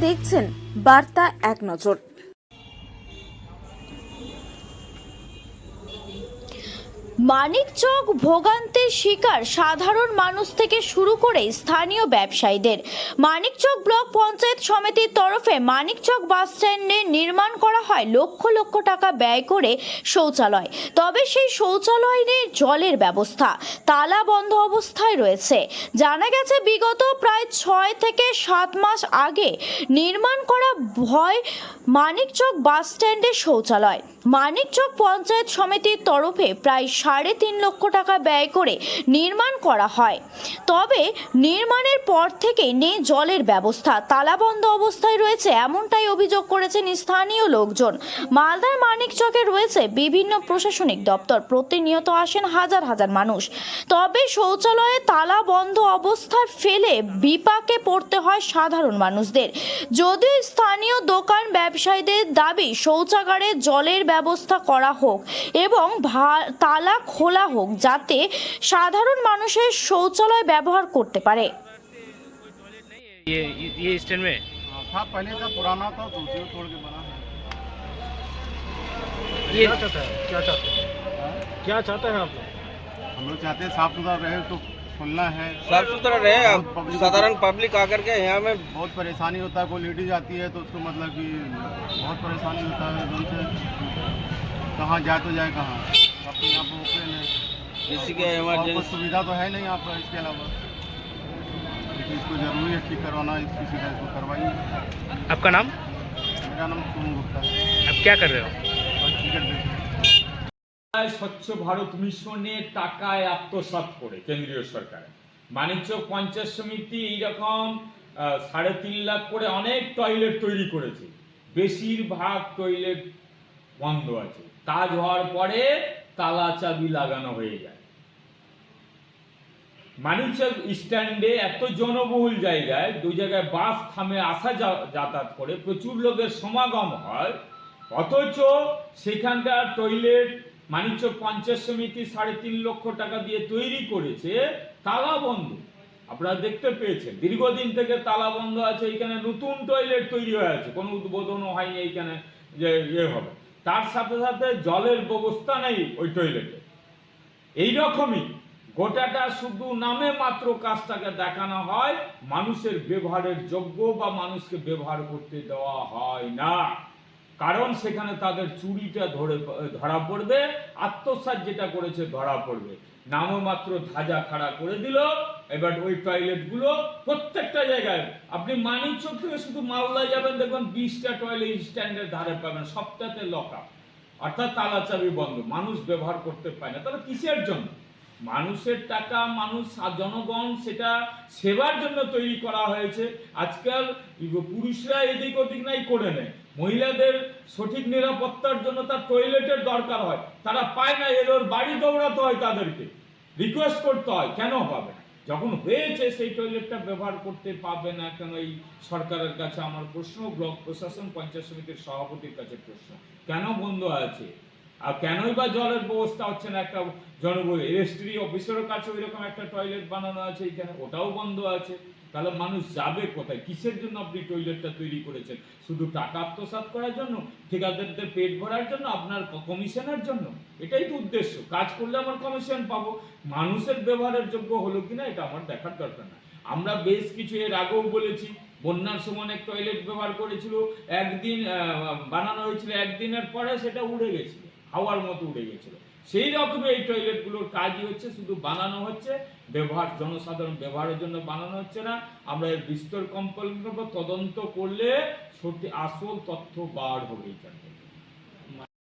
দেখছেন বার্তা এক নজর। মানিকচক ভোগান্তির শিকার সাধারণ মানুষ থেকে শুরু করে স্থানীয় ব্যবসায়ীদের। মানিকচক ব্লক পঞ্চায়েত সমিতির তরফে মানিকচক বাস স্ট্যান্ডে নির্মাণ করা হয় লক্ষ লক্ষ টাকা ব্যয় করে শৌচালয়। তবে সেই শৌচালয় নেই জলের ব্যবস্থা, তালা বন্ধ অবস্থায় রয়েছে। জানা গেছে বিগত প্রায় 6 থেকে 7 মাস আগে নির্মাণ করা হয় মানিকচক বাস স্ট্যান্ডের শৌচালয়। মানিকচক পঞ্চায়েত সমিতির তরফে প্রায় 3.5 লক্ষ টাকা ব্যয় করে নির্মাণ করা হয়। তবে নির্মাণের পর থেকে নেই জলের ব্যবস্থা, তালাবন্ধ অবস্থায় রয়েছে, এমনটাই অভিযোগ করেছেন স্থানীয় লোকজন। মালদার মানিকচকে রয়েছে বিভিন্ন প্রশাসনিক দপ্তর, প্রতিনিয়ত আসেন হাজার হাজার মানুষ। তবে শৌচালয়ে তালা বন্ধ অবস্থায় ফেলে বিপাকে পড়তে হয় সাধারণ মানুষদের। যদিও স্থানীয় দোকান ব্যবসায়ীদের দাবি শৌচাগারে জলের ব্যবস্থা করা হোক এবং তালা খোলা হোক যাতে সাধারণ মানুষের শৌচালয় ব্যবহার করতে পারে। ये स्टैंड में था, पहले का पुराना था तो उसे तोड़ के बना है। ये क्या चाहते हैं आप लोग? हम लोग चाहते हैं साफ सुथरा रहे, तो खुलना है, साफ सुथरा रहे। अब पब्लिक साधारण पब्लिक आकर के यहाँ में बहुत परेशानी होता है। कोई लेडीज आती है तो उसको मतलब कि बहुत परेशानी होता है, एकदम से कहाँ जाए तो जाए कहाँ। अपने यहाँ पर ओपन है, किसी के और कोई इमरजेंसी सुविधा तो है नहीं यहाँ पर इसके अलावा, लेकिन इसको जरूरी है ठीक करवाना, इसकी सुविधा इसको करवाइए। आपका नाम? मेरा नाम सोनू गुप्ता है। आप क्या कर रहे हो? और टिकट बेचते हैं। স্বচ্ছ ভারত মিশনে টাকায় আত্মসাৎ করে কেন্দ্রীয় সরকার মানিকচক পঞ্চায়েত সমিতি এইরকম 3.5 লাখ করে অনেক টয়লেট তৈরি করেছে। বেশিরভাগ টয়লেট বন্ধ আছে, কাজ হওয়ার পরে তালা চাবি লাগানো হয়ে যায়। মানিকচক স্ট্যান্ডে এত জনবহুল জায়গায়, 2 জায়গায় বাস থামে, আসা যাতায়াত করে, প্রচুর লোকের সমাগম হয়, অথচ সেখানকার টয়লেট মানিকচক পঞ্চায়েত সমিতি 3.5 লক্ষ টাকা দিয়ে তৈরি করেছে, তালা বন্ধ। আপনারা দেখতে পেয়েছেন দীর্ঘদিন থেকে তালা বন্ধ আছে। এখানে নতুন টয়লেট তৈরি হয়ে আছে, কোনো উদ্বোধনও হয়নি এইখানে যে হবে। তার সাথে সাথে জলের ব্যবস্থা নেই ওই টয়লেটে। এইরকমই গোটাটা শুধু নামে মাত্র কাজটাকে দেখানো হয়, মানুষের ব্যবহারের যোগ্য বা মানুষকে ব্যবহার করতে দেওয়া হয় না। কারণ সেখানে তাদের চুরিটা ধরা পড়বে, আত্মসাৎ যেটা করেছে ধরা পড়বে। নামও মাত্র ধাজা খাড়া করে দিল। এবার ওই টয়লেটগুলো প্রত্যেকটা জায়গায়, আপনি মানিকচক থেকে শুধু মালদা যাবেন, দেখবেন 20টা টয়লেট স্ট্যান্ডের ধারে পাবেন, সবটাতে লকআপ, অর্থাৎ তালা চাবি বন্ধ, মানুষ ব্যবহার করতে পারে না। তবে কিসের জন্য? মানুষের টাকা, মানুষ জনগণ সেটা সেবার জন্য তৈরি করা হয়েছে। আজকাল পুরুষরা এদিক ওদিক নাই করে নেয়, মহিলাদের সঠিক নিরাপত্তার জন্য তার টয়লেটের দরকার হয়, তারা পায় না, এর বাড়ি দৌড়াতে হয়, তাদেরকে রিকোয়েস্ট করতে হয়। কেন পাবে না? যখন হয়েছে সেই টয়লেটটা ব্যবহার করতে পাবে না কেন? এই সরকারের কাছে আমার প্রশ্ন, ব্লক প্রশাসন, পঞ্চায়েত সমিতির সভাপতির কাছে প্রশ্ন, কেন বন্ধ আছে? আর কেনই বা জলের ব্যবস্থা হচ্ছে না? একটা জনবহুল রেজিস্ট্রি অফিসের কাছে ওইরকম একটা টয়লেট বানানো আছে, এখানে ওটাও বন্ধ আছে। তাহলে মানুষ যাবে কোথায়? কিসের জন্য আপনি টয়লেটটা তৈরি করেছেন? শুধু টাকা আত্মসাৎ করার জন্য, ঠিকাদারদের পেট ভরার জন্য, আপনার কমিশনের জন্য? এটাই তো উদ্দেশ্য। কাজ করলে আমার কমিশন পাবো, মানুষের ব্যবহারের যোগ্য হলো কিনা এটা আমার দেখার দরকার না। আমরা বেশ কিছু এর আগেও বলেছি, বন্যার সময় অনেক টয়লেট ব্যবহার করেছিল, একদিন বানানো হয়েছিল, একদিনের পরে সেটা উড়ে গেছিল, হাওয়ার মতো উড়ে গেছিল। সেই রকমই এই টয়লেটগুলোর কাজই হচ্ছে, শুধু বানানো হচ্ছে, ব্যবহার জনসাধারণ ব্যবহারের জন্য বানানো হচ্ছে না। আমরা এর বিস্তর তদন্ত করলে সত্যি আসল তথ্য বার হবে এখান থেকে।